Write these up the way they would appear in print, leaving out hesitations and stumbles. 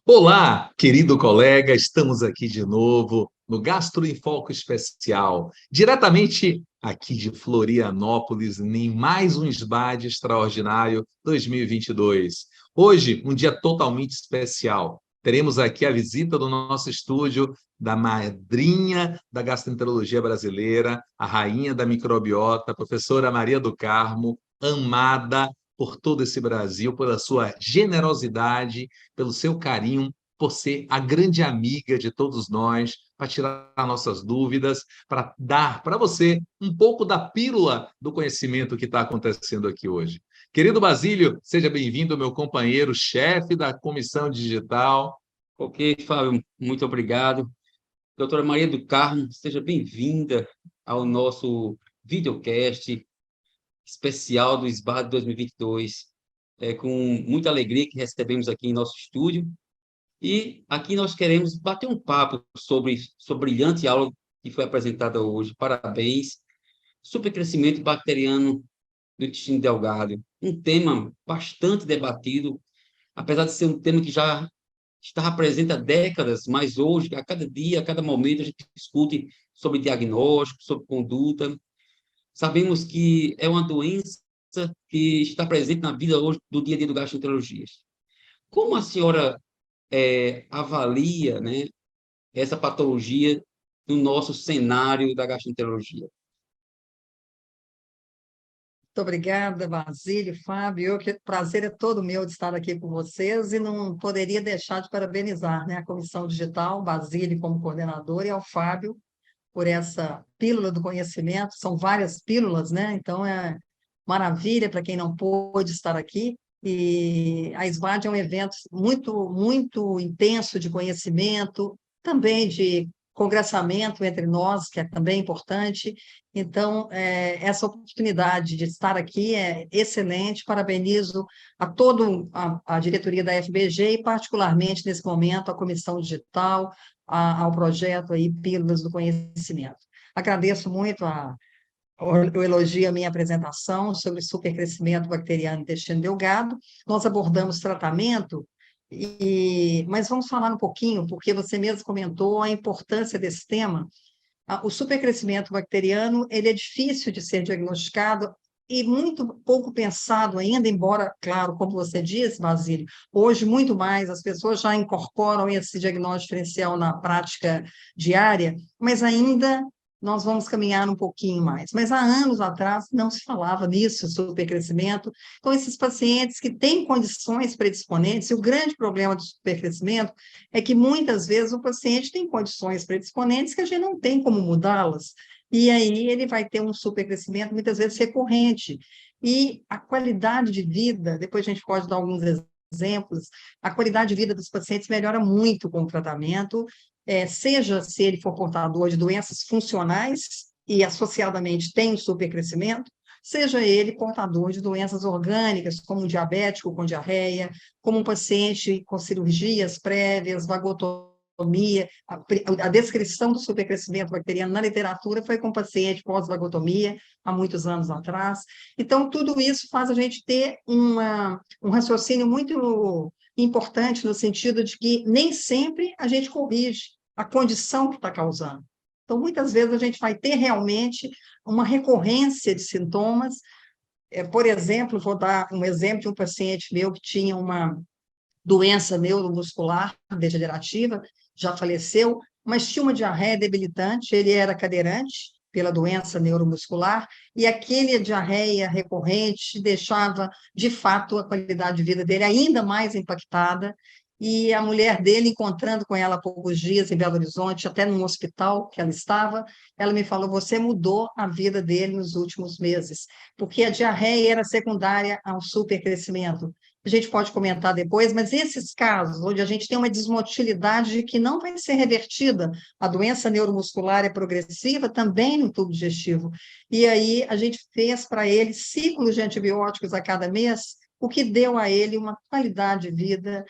Olá, querido colega, estamos aqui de novo no Gastro em Foco Especial, diretamente aqui de Florianópolis, em mais um SBAD Extraordinário 2022. Hoje, um dia totalmente especial. Teremos aqui a visita do nosso estúdio da madrinha da gastroenterologia brasileira, a rainha da microbiota, a professora Maria do Carmo, amada por todo esse Brasil, pela sua generosidade, pelo seu carinho, por ser a grande amiga de todos nós, para tirar nossas dúvidas, para dar para você um pouco da pílula do conhecimento que está acontecendo aqui hoje. Querido Basílio, seja bem-vindo, meu companheiro, chefe da Comissão Digital. Ok, Fábio, muito obrigado. Doutora Maria do Carmo, seja bem-vinda ao nosso videocast especial do SBAD 2022. É com muita alegria que recebemos aqui em nosso estúdio. E aqui nós queremos bater um papo sobre a brilhante aula que foi apresentada hoje. Parabéns. Supercrescimento bacteriano do intestino delgado. Um tema bastante debatido, apesar de ser um tema que já está presente há décadas, mas hoje, a cada dia, a cada momento, a gente discute sobre diagnóstico, sobre conduta. Sabemos que é uma doença que está presente na vida hoje, do dia a dia do gastroenterologista. Como a senhora avalia, né, essa patologia no nosso cenário da gastroenterologia? Muito obrigada, Basílio, Fábio. O prazer é todo meu de estar aqui com vocês e não poderia deixar de parabenizar, né, a Comissão Digital, Basílio como coordenador e ao Fábio por essa pílula do conhecimento. São várias pílulas, né? Então é maravilha para quem não pôde estar aqui. E a SBAD é um evento muito, muito intenso de conhecimento, também de congressamento entre nós, que é também importante. Então, essa oportunidade de estar aqui é excelente. Parabenizo a toda a diretoria da FBG e, particularmente, nesse momento, a Comissão Digital, ao projeto aí Pílulas do Conhecimento. Agradeço muito o elogio à minha apresentação sobre supercrescimento bacteriano no intestino delgado. Nós abordamos tratamento, mas vamos falar um pouquinho, porque você mesmo comentou a importância desse tema. O supercrescimento bacteriano ele é difícil de ser diagnosticado e muito pouco pensado ainda, embora, claro, como você disse, Basílio, hoje muito mais as pessoas já incorporam esse diagnóstico diferencial na prática diária, mas ainda nós vamos caminhar um pouquinho mais. Mas há anos atrás não se falava nisso, supercrescimento. Então, esses pacientes que têm condições predisponentes, e o grande problema do supercrescimento é que muitas vezes o paciente tem condições predisponentes que a gente não tem como mudá-las, e aí ele vai ter um supercrescimento muitas vezes recorrente. E a qualidade de vida, depois a gente pode dar alguns exemplos, a qualidade de vida dos pacientes melhora muito com o tratamento, seja se ele for portador de doenças funcionais e associadamente tem um supercrescimento, seja ele portador de doenças orgânicas, como um diabético com diarreia, como um paciente com cirurgias prévias, vagotomia. A descrição do supercrescimento bacteriano na literatura foi com paciente pós-vagotomia, há muitos anos atrás. Então, tudo isso faz a gente ter um raciocínio muito importante no sentido de que nem sempre a gente corrige a condição que está causando. Então, muitas vezes a gente vai ter realmente uma recorrência de sintomas. Por exemplo, vou dar um exemplo de um paciente meu que tinha uma doença neuromuscular degenerativa, já faleceu, mas tinha uma diarreia debilitante, ele era cadeirante pela doença neuromuscular, e aquele diarreia recorrente deixava, de fato, a qualidade de vida dele ainda mais impactada, e a mulher dele, encontrando com ela há poucos dias em Belo Horizonte, até num hospital que ela estava, ela me falou, você mudou a vida dele nos últimos meses, porque a diarreia era secundária ao supercrescimento. A gente pode comentar depois, mas esses casos, onde a gente tem uma desmotilidade que não vai ser revertida, a doença neuromuscular é progressiva também no tubo digestivo, e aí a gente fez para ele ciclos de antibióticos a cada mês, o que deu a ele uma qualidade de vida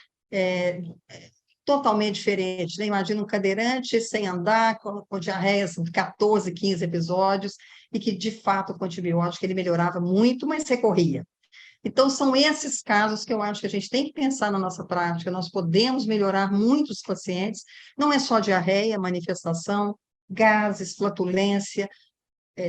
totalmente diferente, né? Imagina um cadeirante sem andar, com diarreias de 14, 15 episódios, e que, de fato, com antibiótico ele melhorava muito, mas recorria. Então, são esses casos que eu acho que a gente tem que pensar na nossa prática. Nós podemos melhorar muitos pacientes, não é só diarreia, manifestação, gases, flatulência,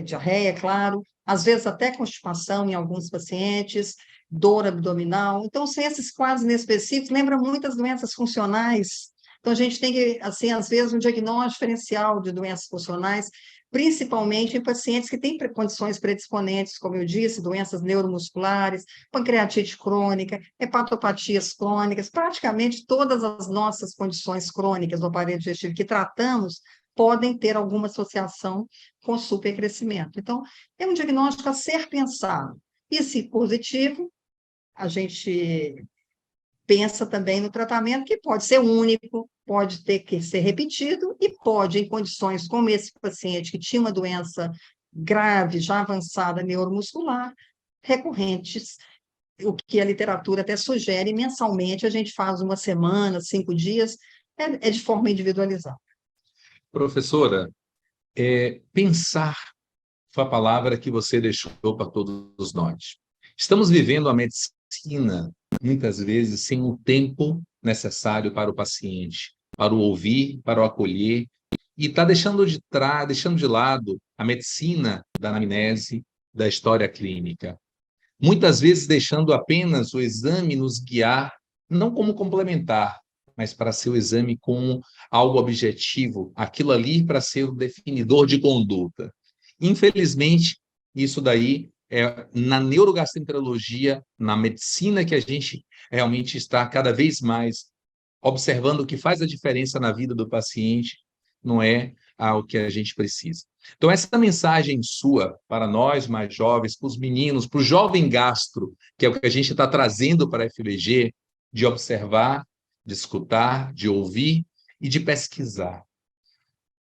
diarreia, claro, às vezes até constipação em alguns pacientes, dor abdominal. Então, são esses quadros específicos, lembra muitas doenças funcionais. Então, a gente tem que, assim, às vezes, um diagnóstico diferencial de doenças funcionais, principalmente em pacientes que têm condições predisponentes, como eu disse, doenças neuromusculares, pancreatite crônica, hepatopatias crônicas, praticamente todas as nossas condições crônicas do aparelho digestivo que tratamos podem ter alguma associação com supercrescimento. Então, é um diagnóstico a ser pensado. E se positivo, a gente pensa também no tratamento, que pode ser único, pode ter que ser repetido e pode, em condições como esse paciente que tinha uma doença grave, já avançada neuromuscular, recorrentes, o que a literatura até sugere, mensalmente a gente faz uma semana, 5 dias, é de forma individualizada. Professora, pensar foi a palavra que você deixou para todos nós. Estamos vivendo a medicina, muitas vezes, sem o tempo necessário para o paciente, para o ouvir, para o acolher, e está deixando de lado a medicina da anamnese, da história clínica. Muitas vezes deixando apenas o exame nos guiar, não como complementar, mas para ser o exame como algo objetivo, aquilo ali para ser o definidor de conduta. Infelizmente, isso daí na neurogastroenterologia, na medicina que a gente realmente está cada vez mais observando o que faz a diferença na vida do paciente, não é o que a gente precisa. Então, essa mensagem sua para nós mais jovens, para os meninos, para o jovem gastro, que é o que a gente está trazendo para a FBG, de observar, de escutar, de ouvir e de pesquisar.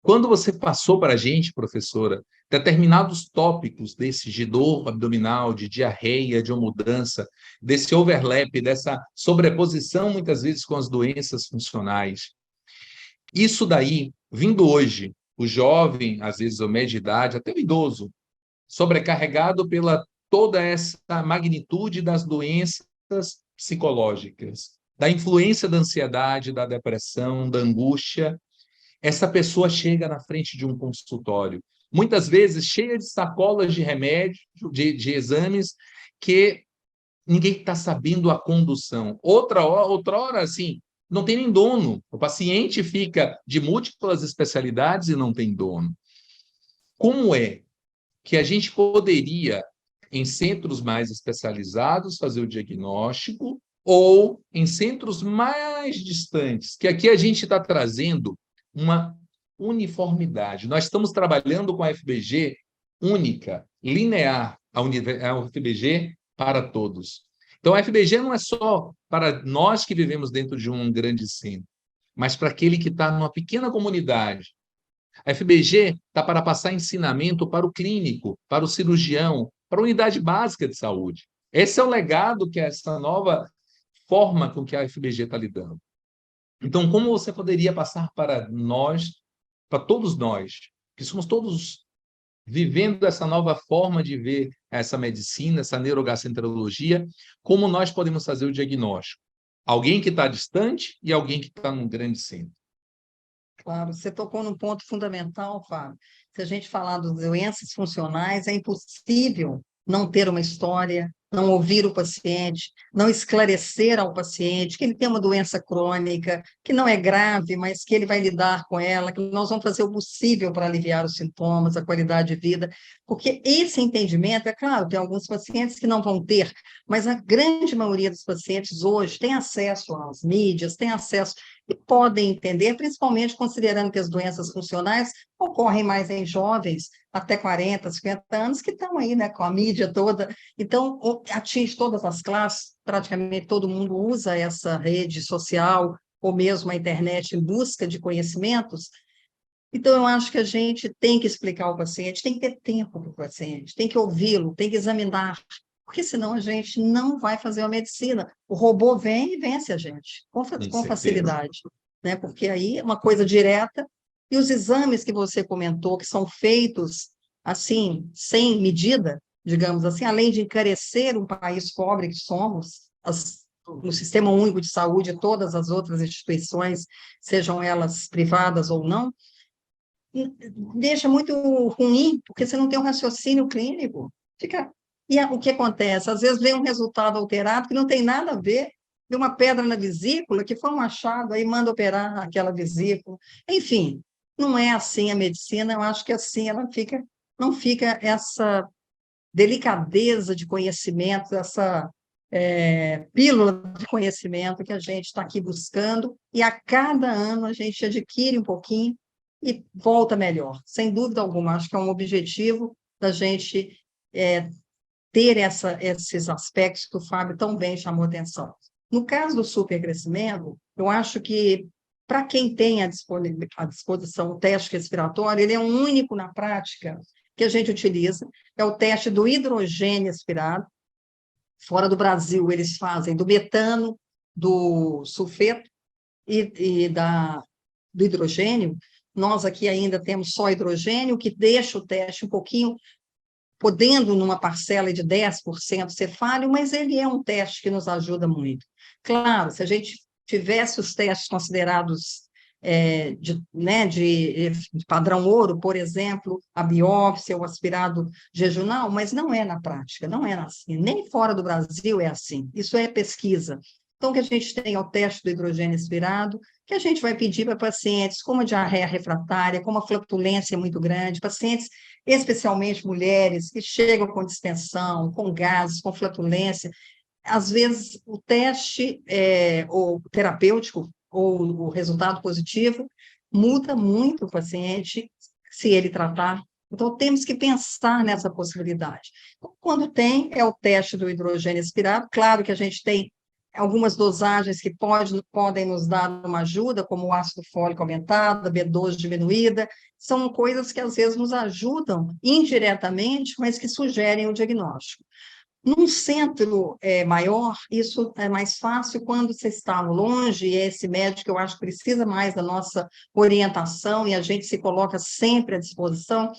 Quando você passou para a gente, professora, determinados tópicos desse de dor abdominal, de diarreia, de uma mudança, desse overlap, dessa sobreposição, muitas vezes, com as doenças funcionais. Isso daí, vindo hoje, o jovem, às vezes o médio de idade, até o idoso, sobrecarregado pela toda essa magnitude das doenças psicológicas, da influência da ansiedade, da depressão, da angústia, essa pessoa chega na frente de um consultório, muitas vezes cheia de sacolas de remédio, de exames, que ninguém está sabendo a condução. Outra hora, assim, não tem nem dono. O paciente fica de múltiplas especialidades e não tem dono. Como é que a gente poderia, em centros mais especializados, fazer o diagnóstico, ou em centros mais distantes, que aqui a gente está trazendo uma uniformidade. Nós estamos trabalhando com a FBG única, linear, a FBG para todos. Então, a FBG não é só para nós que vivemos dentro de um grande centro, mas para aquele que está numa pequena comunidade. A FBG está para passar ensinamento para o clínico, para o cirurgião, para a unidade básica de saúde. Esse é o legado que essa nova forma com que a FBG está lidando. Então, como você poderia passar para nós, para todos nós, que somos todos vivendo essa nova forma de ver essa medicina, essa neurogastroenterologia, como nós podemos fazer o diagnóstico? Alguém que está distante e alguém que está num grande centro. Claro, você tocou num ponto fundamental, Fábio. Se a gente falar das doenças funcionais, é impossível não ter uma história, não ouvir o paciente, não esclarecer ao paciente que ele tem uma doença crônica, que não é grave, mas que ele vai lidar com ela, que nós vamos fazer o possível para aliviar os sintomas, a qualidade de vida, porque esse entendimento, é claro, tem alguns pacientes que não vão ter, mas a grande maioria dos pacientes hoje tem acesso às mídias, tem acesso e podem entender, principalmente considerando que as doenças funcionais ocorrem mais em jovens, até 40, 50 anos, que estão aí, né, com a mídia toda. Então, atinge todas as classes, praticamente todo mundo usa essa rede social, ou mesmo a internet, em busca de conhecimentos. Então, eu acho que a gente tem que explicar ao paciente, tem que ter tempo para o paciente, tem que ouvi-lo, tem que examinar, porque senão a gente não vai fazer a medicina. O robô vem e vence a gente, com facilidade, né? Porque aí é uma coisa direta, e os exames que você comentou, que são feitos assim, sem medida, digamos assim, além de encarecer um país pobre que somos, no Sistema Único de Saúde e todas as outras instituições, sejam elas privadas ou não, deixa muito ruim, porque você não tem um raciocínio clínico. O que acontece? Às vezes vem um resultado alterado que não tem nada a ver, de uma pedra na vesícula, que foi um achado, aí manda operar aquela vesícula. Enfim, não é assim a medicina, eu acho que assim ela não fica essa delicadeza de conhecimento, essa pílula de conhecimento que a gente está aqui buscando, e a cada ano a gente adquire um pouquinho e volta melhor, sem dúvida alguma. Acho que é um objetivo da gente ter esses aspectos que o Fábio tão bem chamou atenção. No caso do supercrescimento, eu acho que, para quem tem à disposição o teste respiratório, ele é um único na prática que a gente utiliza, é o teste do hidrogênio expirado. Fora do Brasil, eles fazem do metano, do sulfeto e do hidrogênio. Nós aqui ainda temos só hidrogênio, que deixa o teste um pouquinho, podendo numa parcela de 10% ser falho, mas ele é um teste que nos ajuda muito. Claro, se a gente tivesse os testes considerados de padrão ouro, por exemplo, a biópsia, o aspirado jejunal, mas não é na prática, não é assim, nem fora do Brasil é assim, isso é pesquisa. Então, o que a gente tem é o teste do hidrogênio expirado, que a gente vai pedir para pacientes com uma diarreia refratária, com uma flatulência muito grande, pacientes, especialmente mulheres, que chegam com distensão, com gases, com flatulência. Às vezes, o teste o terapêutico, ou o resultado positivo, muda muito o paciente se ele tratar. Então, temos que pensar nessa possibilidade. Quando tem, é o teste do hidrogênio expirado. Claro que a gente tem algumas dosagens que podem nos dar uma ajuda, como o ácido fólico aumentado, a B12 diminuída, são coisas que às vezes nos ajudam indiretamente, mas que sugerem o diagnóstico. Num centro maior, isso é mais fácil quando você está longe, e esse médico, eu acho que precisa mais da nossa orientação, e a gente se coloca sempre à disposição.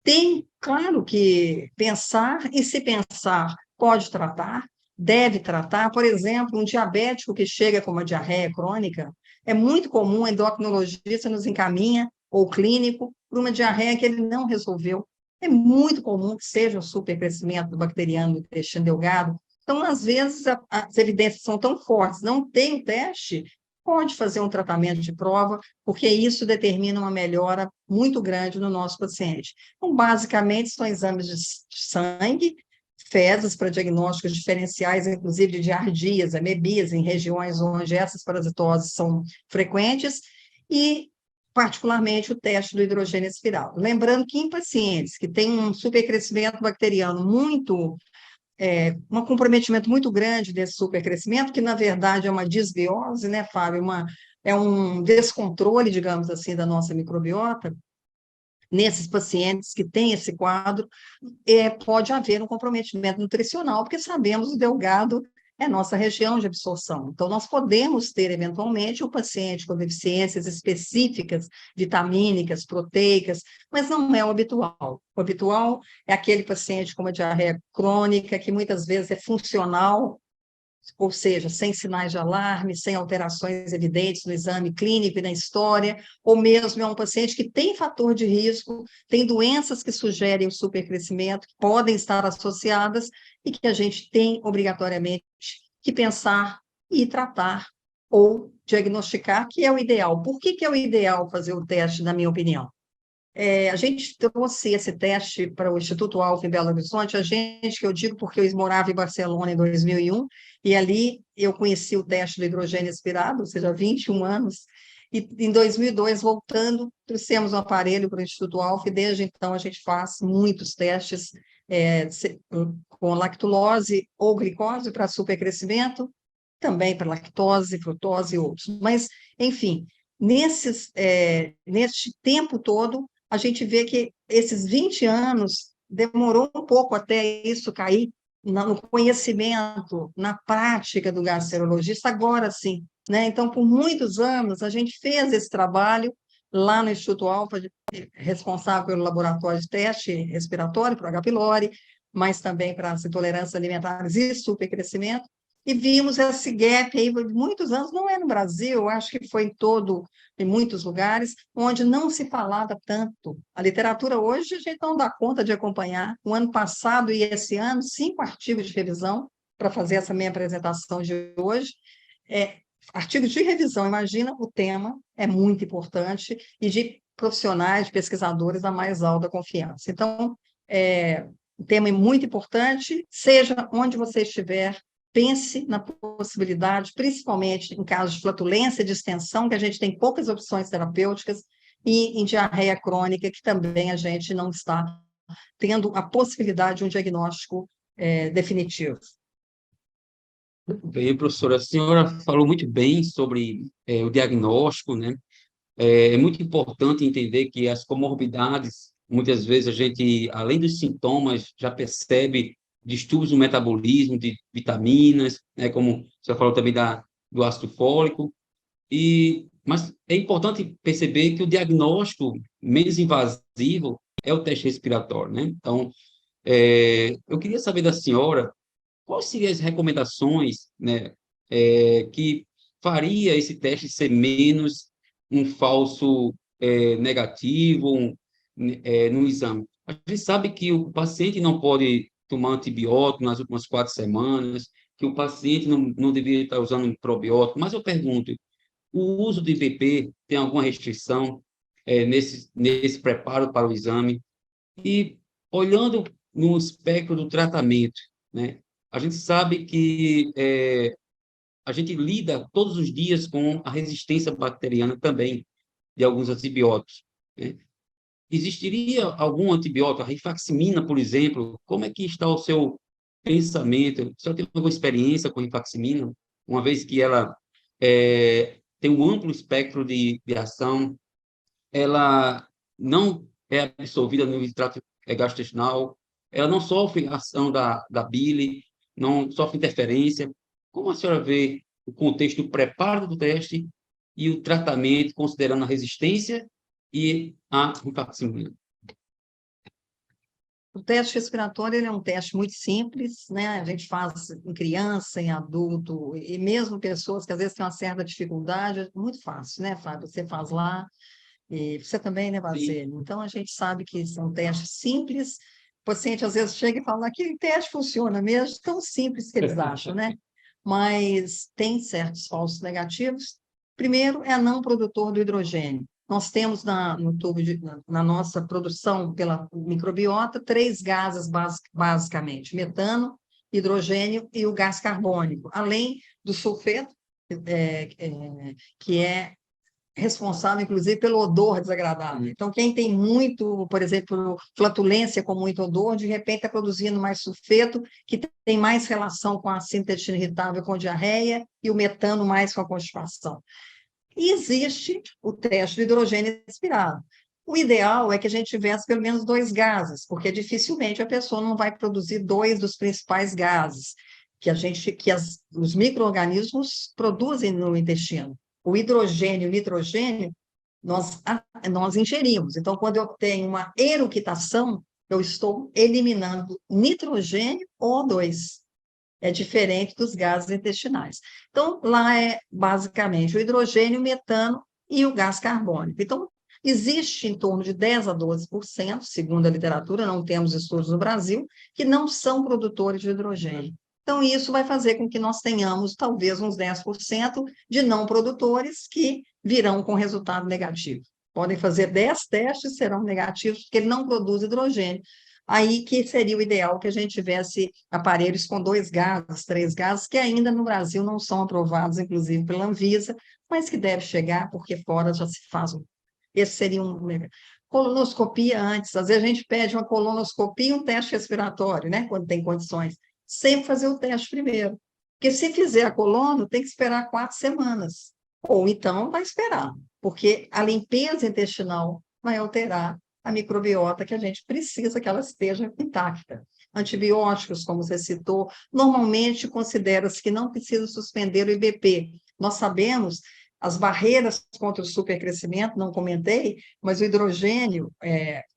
Tem, claro, que pensar, e se pensar, pode tratar, deve tratar. Por exemplo, um diabético que chega com uma diarreia crônica, é muito comum o endocrinologista nos encaminha, ou clínico, para uma diarreia que ele não resolveu. É muito comum que seja o supercrescimento do bacteriano do intestino delgado. Então, às vezes, as evidências são tão fortes, não tem o teste, pode fazer um tratamento de prova, porque isso determina uma melhora muito grande no nosso paciente. Então, basicamente, são exames de sangue, fezes para diagnósticos diferenciais, inclusive de giardias, amebias, em regiões onde essas parasitoses são frequentes, e particularmente o teste do hidrogênio expirado. Lembrando que em pacientes que têm um supercrescimento bacteriano um comprometimento muito grande desse supercrescimento, que na verdade é uma disbiose, né, Fábio? É um descontrole, digamos assim, da nossa microbiota. Nesses pacientes que têm esse quadro, pode haver um comprometimento nutricional, porque sabemos o delgado é nossa região de absorção. Então, nós podemos ter, eventualmente, um paciente com deficiências específicas, vitamínicas, proteicas, mas não é o habitual. O habitual é aquele paciente com uma diarreia crônica, que muitas vezes é funcional, ou seja, sem sinais de alarme, sem alterações evidentes no exame clínico e na história, ou mesmo é um paciente que tem fator de risco, tem doenças que sugerem o supercrescimento, que podem estar associadas e que a gente tem obrigatoriamente que pensar e tratar ou diagnosticar, que é o ideal. Por que é o ideal fazer o teste, na minha opinião? A gente trouxe esse teste para o Instituto Alfa em Belo Horizonte, que eu digo porque eu morava em Barcelona em 2001, e ali eu conheci o teste do hidrogênio expirado, ou seja, há 21 anos, e em 2002, voltando, trouxemos um aparelho para o Instituto Alfa, e desde então a gente faz muitos testes com lactulose ou glicose para supercrescimento, também para lactose, frutose e outros. Mas, enfim, nesse tempo todo, a gente vê que esses 20 anos demorou um pouco até isso cair no conhecimento, na prática do gastroenterologista, agora sim, né? Então, por muitos anos, a gente fez esse trabalho lá no Instituto Alfa, responsável pelo laboratório de teste respiratório, para o H. pylori, mas também para as intolerâncias alimentares e supercrescimento. E vimos esse gap aí por muitos anos, não é no Brasil, acho que foi em muitos lugares, onde não se falava tanto. A literatura hoje a gente não dá conta de acompanhar. O ano passado e esse ano, 5 artigos de revisão para fazer essa minha apresentação de hoje. Artigos de revisão, imagina, o tema é muito importante e de profissionais, de pesquisadores da mais alta confiança. Então, o tema é muito importante, seja onde você estiver, pense na possibilidade, principalmente em casos de flatulência e distensão, que a gente tem poucas opções terapêuticas, e em diarreia crônica, que também a gente não está tendo a possibilidade de um diagnóstico definitivo. Bem, professora, a senhora falou muito bem sobre o diagnóstico, né? É muito importante entender que as comorbidades, muitas vezes a gente, além dos sintomas, já percebe distúrbios no metabolismo de vitaminas, né? Como você falou também do ácido fólico, mas é importante perceber que o diagnóstico menos invasivo é o teste respiratório, né? Então, eu queria saber da senhora quais seriam as recomendações, né, que faria esse teste ser menos um falso negativo no exame? A gente sabe que o paciente não pode tomar antibiótico nas últimas 4 semanas, que o paciente não deveria estar usando um probiótico, mas eu pergunto, o uso de IBP tem alguma restrição nesse preparo para o exame? E olhando no espectro do tratamento, né? A gente sabe que a gente lida todos os dias com a resistência bacteriana também de alguns antibióticos, né? Existiria algum antibiótico, a rifaximina, por exemplo? Como é que está o seu pensamento? O senhor tem alguma experiência com rifaximina, uma vez que ela tem um amplo espectro de ação, ela não é absorvida no trato gastrointestinal, ela não sofre ação da bile, não sofre interferência. Como a senhora vê o contexto do preparo do teste e o tratamento, considerando a resistência e a rifaximina? O teste respiratório ele é um teste muito simples, né? A gente faz em criança, em adulto, e mesmo pessoas que às vezes têm uma certa dificuldade, é muito fácil, né, Fábio? Você faz lá, e você também, né, Marcelo? Então, a gente sabe que são testes simples. O paciente, às vezes, chega e fala, aquele teste funciona mesmo, tão simples que eles acham, né? Mas tem certos falsos negativos. Primeiro, é não produtor do hidrogênio. Nós temos no tubo na nossa produção pela microbiota 3 gases basicamente, metano, hidrogênio e o gás carbônico, além do sulfeto, que é responsável, inclusive, pelo odor desagradável. Então, quem tem muito, por exemplo, flatulência com muito odor, de repente está produzindo mais sulfeto, que tem mais relação com a síntese irritável com diarreia, e o metano mais com a constipação. E existe o teste do hidrogênio respirado. O ideal é que a gente tivesse pelo menos 2 gases, porque dificilmente a pessoa não vai produzir 2 dos principais gases os micro-organismos produzem no intestino. O hidrogênio e o nitrogênio nós ingerimos. Então, quando eu tenho uma eructação, eu estou eliminando nitrogênio ou O2. É diferente dos gases intestinais. Então, lá é basicamente o hidrogênio, o metano e o gás carbônico. Então, existe em torno de 10 a 12%, segundo a literatura, não temos estudos no Brasil, que não são produtores de hidrogênio. Então, isso vai fazer com que nós tenhamos talvez uns 10% de não produtores que virão com resultado negativo. Podem fazer 10 testes, serão negativos, porque ele não produz hidrogênio. Aí que seria o ideal que a gente tivesse aparelhos com 2 gases, 3 gases, que ainda no Brasil não são aprovados, inclusive pela Anvisa, mas que deve chegar, porque fora já se faz Esse seria um... Colonoscopia antes, às vezes a gente pede uma colonoscopia e um teste respiratório, né, quando tem condições. Sempre fazer o teste primeiro. Porque se fizer a colono, tem que esperar 4 semanas. Ou então vai esperar, porque a limpeza intestinal vai alterar a microbiota que a gente precisa que ela esteja intacta. Antibióticos, como você citou, normalmente considera-se que não precisa suspender o IBP. Nós sabemos as barreiras contra o supercrescimento, não comentei, mas o hidrogênio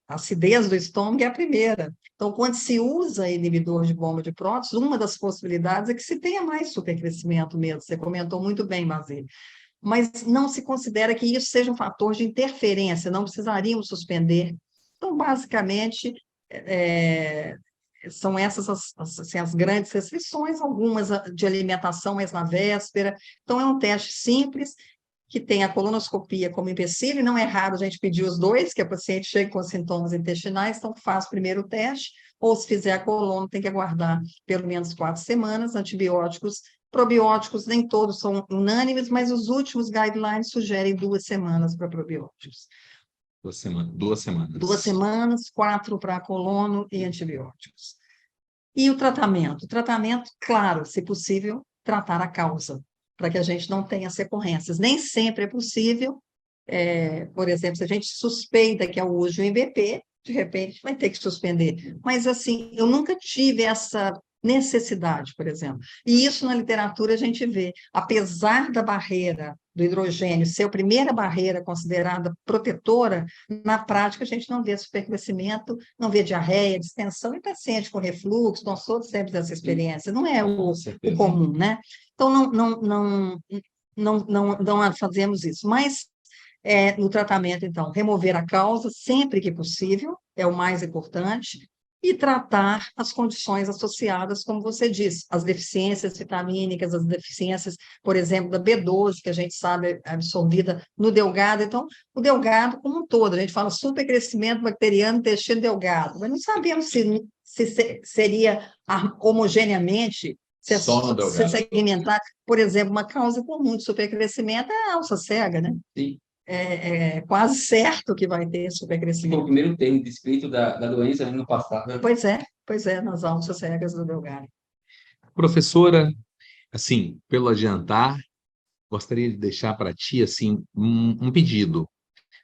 A acidez do estômago é a primeira. Então, quando se usa inibidor de bomba de prótons, uma das possibilidades é que se tenha mais supercrescimento mesmo. Você comentou muito bem, Basílio. Mas não se considera que isso seja um fator de interferência, não precisaríamos suspender. Então, basicamente, são essas assim, as grandes restrições, algumas de alimentação, mas na véspera. Então, é um teste simples, que tem a colonoscopia como empecilho, e não é raro a gente pedir os dois, que a paciente chega com sintomas intestinais, então faz primeiro o teste, ou se fizer a colono, tem que aguardar pelo menos 4 semanas, antibióticos, probióticos, nem todos são unânimes, mas os últimos guidelines sugerem 2 semanas para probióticos. 2 semanas. 2 semanas, 4 para colono e antibióticos. E o tratamento? O tratamento, claro, se possível, tratar a causa, para que a gente não tenha sequências. Nem sempre é possível, por exemplo, se a gente suspeita que é o uso de um IBP, de repente vai ter que suspender. Mas, assim, eu nunca tive essa necessidade, por exemplo. E isso na literatura a gente vê. Apesar da barreira do hidrogênio ser a primeira barreira considerada protetora, na prática a gente não vê supercrescimento, não vê diarreia, distensão, e paciente com refluxo, nós todos temos essa experiência, não é o comum, né? Então, não fazemos isso. Mas, no tratamento, então, remover a causa sempre que possível, é o mais importante, e tratar as condições associadas, como você disse, as deficiências vitamínicas, as deficiências, por exemplo, da B12, que a gente sabe é absorvida no delgado. Então, o delgado como um todo, a gente fala supercrescimento bacteriano, intestino delgado, mas não sabemos se seria homogeneamente, se segmentar. Por exemplo, uma causa comum de supercrescimento é a alça cega, né? Sim. É quase certo que vai ter supercrescimento. Foi o primeiro termo descrito da doença no passado. Pois é, nas alças cegas do delgado. Professora, assim, pelo adiantar, gostaria de deixar para ti, assim, um pedido,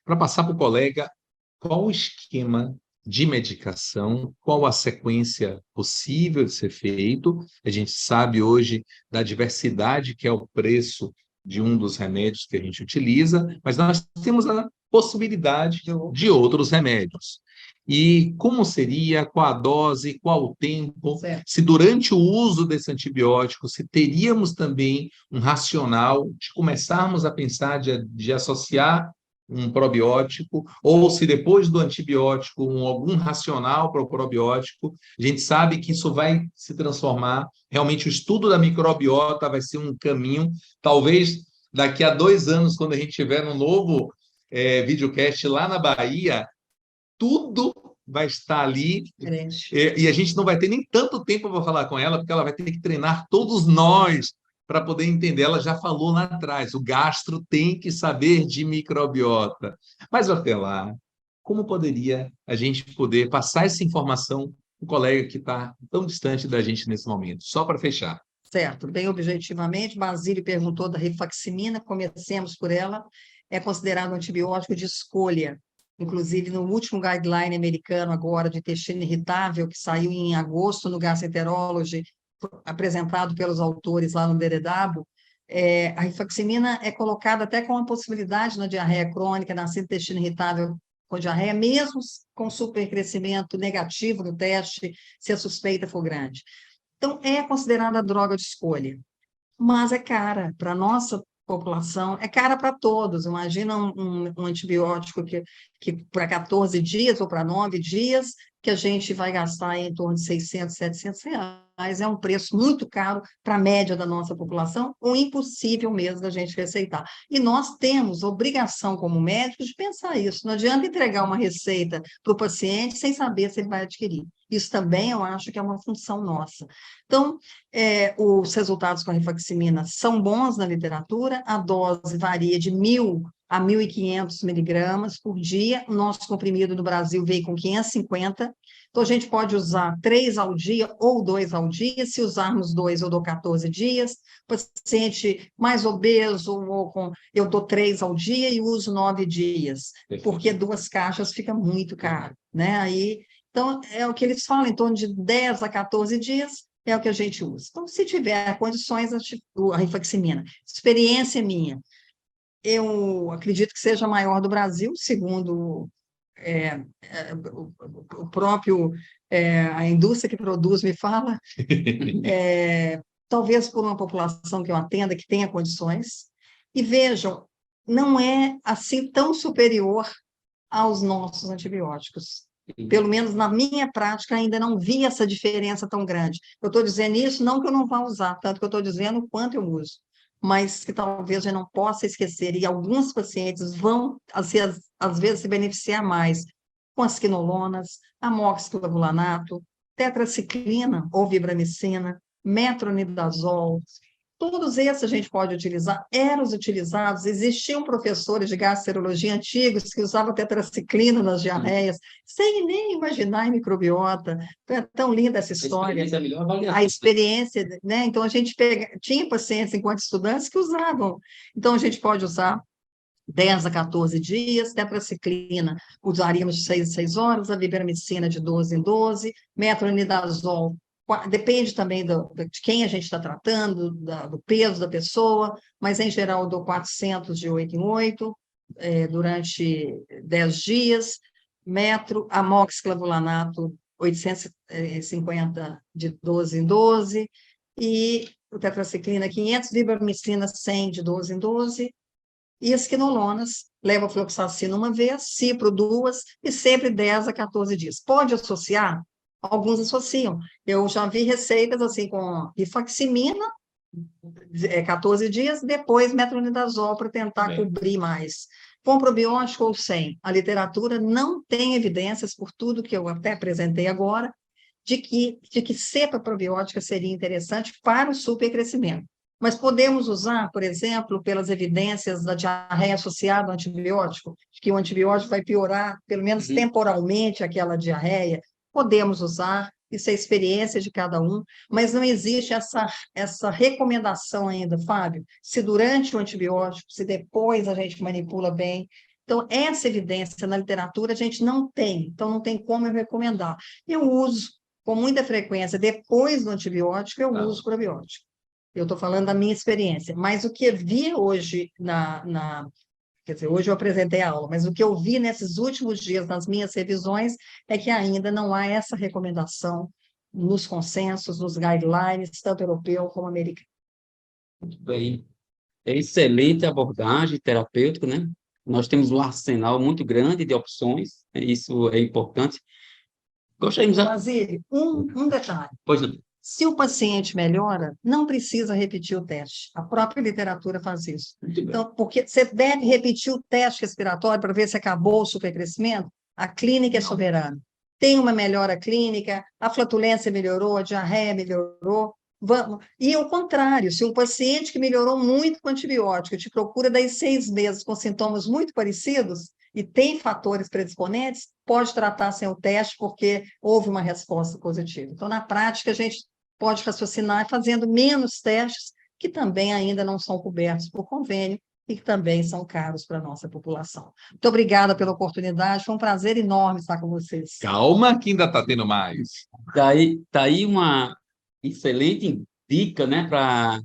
para passar para o colega qual o esquema de medicação, qual a sequência possível de ser feito. A gente sabe hoje da diversidade que é o preço de um dos remédios que a gente utiliza, mas nós temos a possibilidade de outros remédios. E como seria, qual a dose, qual o tempo, Certo. se durante o uso desse antibiótico, se teríamos também um racional de começarmos a pensar de associar um probiótico, ou se depois do antibiótico, algum racional para o probiótico. A gente sabe que isso vai se transformar, realmente o estudo da microbiota vai ser um caminho, talvez daqui a 2 anos, quando a gente tiver um novo videocast lá na Bahia, tudo vai estar ali, e a gente não vai ter nem tanto tempo para falar com ela, porque ela vai ter que treinar todos nós para poder entender. Ela já falou lá atrás, o gastro tem que saber de microbiota. Mas até lá, como poderia a gente poder passar essa informação para o colega que está tão distante da gente nesse momento? Só para fechar. Certo, bem objetivamente, Basílio perguntou da rifaximina, comecemos por ela, é considerado um antibiótico de escolha. Inclusive, no último guideline americano agora de intestino irritável, que saiu em agosto no Gastroenterology, apresentado pelos autores lá no Deredabo, a rifaximina é colocada até com a possibilidade na diarreia crônica, na intestino irritável com diarreia, mesmo com supercrescimento negativo no teste, se a suspeita for grande. Então, é considerada droga de escolha, mas é cara para a nossa população, é cara para todos. Imagina um antibiótico que para 14 dias ou para 9 dias, que a gente vai gastar em torno de 600, 700 reais. É um preço muito caro para a média da nossa população, ou impossível mesmo da gente receitar. E nós temos obrigação, como médicos, de pensar isso. Não adianta entregar uma receita para o paciente sem saber se ele vai adquirir. Isso também eu acho que é uma função nossa. Então, os resultados com a rifaximina são bons na literatura, a dose varia de 1.000 a 1.500 miligramas por dia. O nosso comprimido no Brasil veio com 550. Então, a gente pode usar 3 ao dia ou 2 ao dia. Se usarmos 2, eu dou 14 dias. Paciente mais obeso, eu dou 3 ao dia e uso 9 dias, porque 2 caixas fica muito caro, né? Então, é o que eles falam, em torno de 10 a 14 dias é o que a gente usa. Então, se tiver condições, a rifaximina. Experiência minha, eu acredito que seja a maior do Brasil, segundo o próprio, a indústria que produz me fala, talvez por uma população que eu atenda, que tenha condições, e vejam, não é assim tão superior aos nossos antibióticos. Pelo menos na minha prática, ainda não vi essa diferença tão grande. Eu estou dizendo isso, não que eu não vá usar, tanto que eu estou dizendo o quanto eu uso, mas que talvez eu não possa esquecer, e alguns pacientes vão, assim, às vezes, se beneficiar mais com as quinolonas, amoxiclavulanato, tetraciclina ou vibramicina, metronidazol, todos esses a gente pode utilizar, eram os utilizados, existiam professores de gastroenterologia antigos que usavam tetraciclina nas diarreias, sem nem imaginar em microbiota. Então, é tão linda essa história. A melhor avaliação. A experiência, né? Então, a gente tinha pacientes, enquanto estudantes, que usavam. Então, a gente pode usar 10 a 14 dias, tetraciclina usaríamos de 6 a 6 horas, a vibramicina de 12 em 12, metronidazol, depende também de quem a gente está tratando, do peso da pessoa, mas em geral eu dou 400 de 8 em 8, durante 10 dias, amoxiclavulanato 850 de 12 em 12, e o tetraciclina 500, vibramicina 100 de 12 em 12, e as quinolonas, levofloxacina uma vez, cipro duas, e sempre 10 a 14 dias. Pode associar? Alguns associam. Eu já vi receitas assim com rifaximina, 14 dias, depois metronidazol para tentar cobrir mais. Com probiótico ou sem, a literatura não tem evidências, por tudo que eu até apresentei agora, de que cepa probiótica seria interessante para o supercrescimento. Mas podemos usar, por exemplo, pelas evidências da diarreia associada ao antibiótico, de que o antibiótico vai piorar, pelo menos temporalmente, aquela diarreia. Podemos usar, isso é a experiência de cada um, mas não existe essa recomendação ainda, Fábio, se durante o antibiótico, se depois a gente manipula bem. Então, essa evidência na literatura a gente não tem, então não tem como eu recomendar. Eu uso com muita frequência, depois do antibiótico, eu uso probiótico. Eu estou falando da minha experiência, mas o que eu vi hoje quer dizer, hoje eu apresentei a aula, mas o que eu vi nesses últimos dias nas minhas revisões é que ainda não há essa recomendação nos consensos, nos guidelines, tanto europeu como americano. Muito bem. É excelente abordagem terapêutica, né? Nós temos um arsenal muito grande de opções, isso é importante. Gostaríamos... Basílio, um detalhe. Pois não. Se o paciente melhora, não precisa repetir o teste. A própria literatura faz isso. Então, porque você deve repetir o teste respiratório para ver se acabou o supercrescimento, a clínica é soberana. Tem uma melhora clínica, a flatulência melhorou, a diarreia melhorou. Vamos. E ao contrário, se um paciente que melhorou muito com antibiótico te procura daí 6 meses com sintomas muito parecidos e tem fatores predisponentes, pode tratar sem o teste porque houve uma resposta positiva. Então, na prática, a gente pode raciocinar fazendo menos testes que também ainda não são cobertos por convênio e que também são caros para a nossa população. Muito obrigada pela oportunidade, foi um prazer enorme estar com vocês. Calma que ainda está tendo mais. Tá aí uma excelente dica, né, para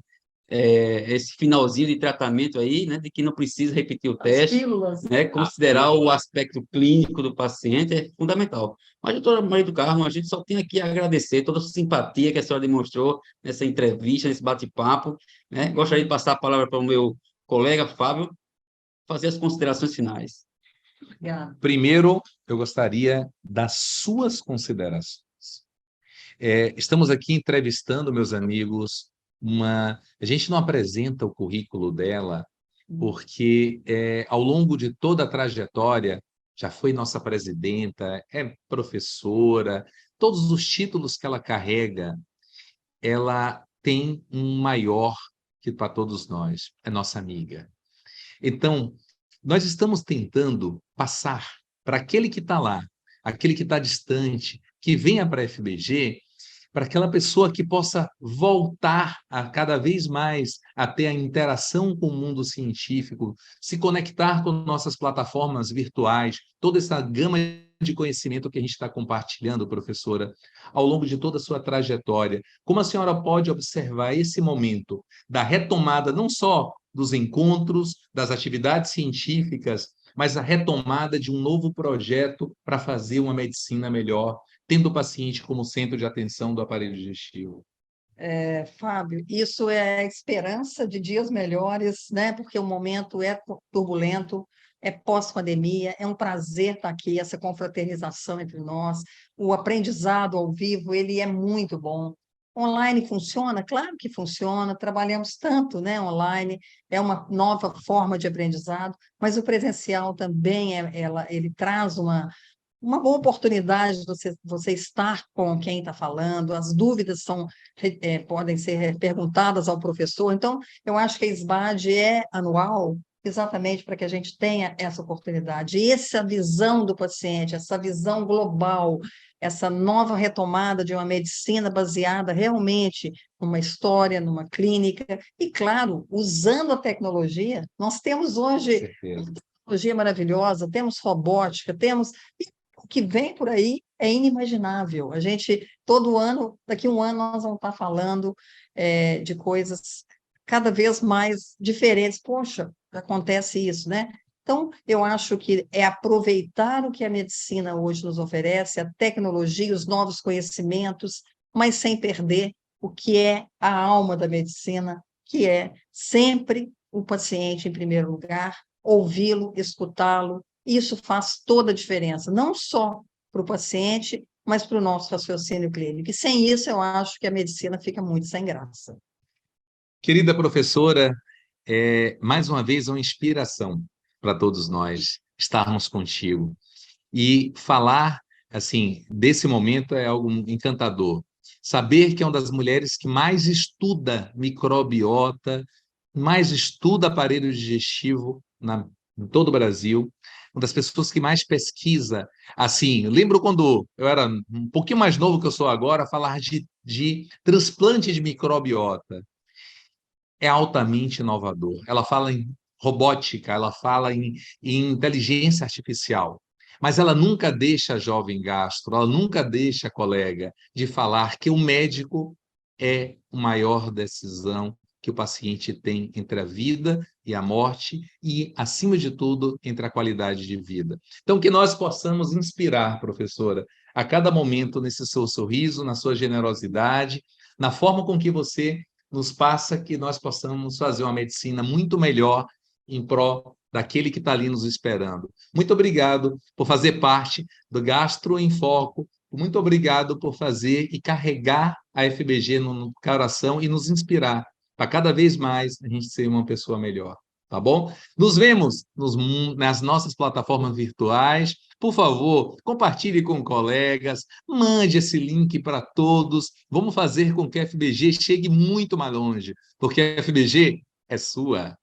esse finalzinho de tratamento aí, né, de que não precisa repetir o teste, né, considerar o aspecto clínico do paciente é fundamental. Mas, doutora Maria do Carmo, a gente só tem aqui a agradecer toda a simpatia que a senhora demonstrou nessa entrevista, nesse bate-papo, né? Gostaria de passar a palavra para o meu colega Fábio fazer as considerações finais. Obrigada. Primeiro, eu gostaria das suas considerações. Estamos aqui entrevistando, meus amigos, a gente não apresenta o currículo dela porque ao longo de toda a trajetória já foi nossa presidenta, é professora, todos os títulos que ela carrega, ela tem um maior que para todos nós, é nossa amiga. Então, nós estamos tentando passar para aquele que está lá, aquele que está distante, que venha para a FBG, para aquela pessoa que possa voltar a cada vez mais a ter a interação com o mundo científico, se conectar com nossas plataformas virtuais, toda essa gama de conhecimento que a gente está compartilhando, professora, ao longo de toda a sua trajetória. Como a senhora pode observar esse momento da retomada não só dos encontros, das atividades científicas, mas a retomada de um novo projeto para fazer uma medicina melhor, tendo o paciente como centro de atenção do aparelho digestivo. Fábio, isso é a esperança de dias melhores, né? Porque o momento é turbulento, é pós-pandemia, é um prazer estar aqui, essa confraternização entre nós, o aprendizado ao vivo, ele é muito bom. Online funciona? Claro que funciona, trabalhamos tanto, né, online, é uma nova forma de aprendizado, mas o presencial também, ele traz uma boa oportunidade de você estar com quem está falando, as dúvidas podem ser perguntadas ao professor. Então, eu acho que a SBAD é anual, exatamente para que a gente tenha essa oportunidade. E essa visão do paciente, essa visão global, essa nova retomada de uma medicina baseada realmente numa história, numa clínica, e, claro, usando a tecnologia, nós temos hoje uma tecnologia maravilhosa, temos robótica, temos o que vem por aí é inimaginável. A gente, todo ano, daqui a um ano, nós vamos estar falando de coisas cada vez mais diferentes. Poxa, acontece isso, né? Então, eu acho que é aproveitar o que a medicina hoje nos oferece, a tecnologia, os novos conhecimentos, mas sem perder o que é a alma da medicina, que é sempre o paciente em primeiro lugar, ouvi-lo, escutá-lo. Isso faz toda a diferença, não só para o paciente, mas para o nosso raciocínio clínico. E sem isso, eu acho que a medicina fica muito sem graça. Querida professora, mais uma vez uma inspiração para todos nós estarmos contigo. E falar, assim, desse momento é algo encantador. Saber que é uma das mulheres que mais estuda microbiota, mais estuda aparelho digestivo em todo o Brasil, uma das pessoas que mais pesquisa. Assim, lembro quando eu era um pouquinho mais novo que eu sou agora, falar de transplante de microbiota. É altamente inovador. Ela fala em robótica, ela fala em inteligência artificial, mas ela nunca deixa a jovem gastro, ela nunca deixa a colega de falar que o médico é a maior decisão que o paciente tem entre a vida e a morte e, acima de tudo, entre a qualidade de vida. Então, que nós possamos inspirar, professora, a cada momento nesse seu sorriso, na sua generosidade, na forma com que você nos passa, que nós possamos fazer uma medicina muito melhor em prol daquele que está ali nos esperando. Muito obrigado por fazer parte do Gastro em Foco, muito obrigado por fazer e carregar a FBG no coração e nos inspirar para cada vez mais a gente ser uma pessoa melhor. Tá bom? Nos vemos nas nossas plataformas virtuais. Por favor, compartilhe com colegas, mande esse link para todos. Vamos fazer com que a FBG chegue muito mais longe, porque a FBG é sua.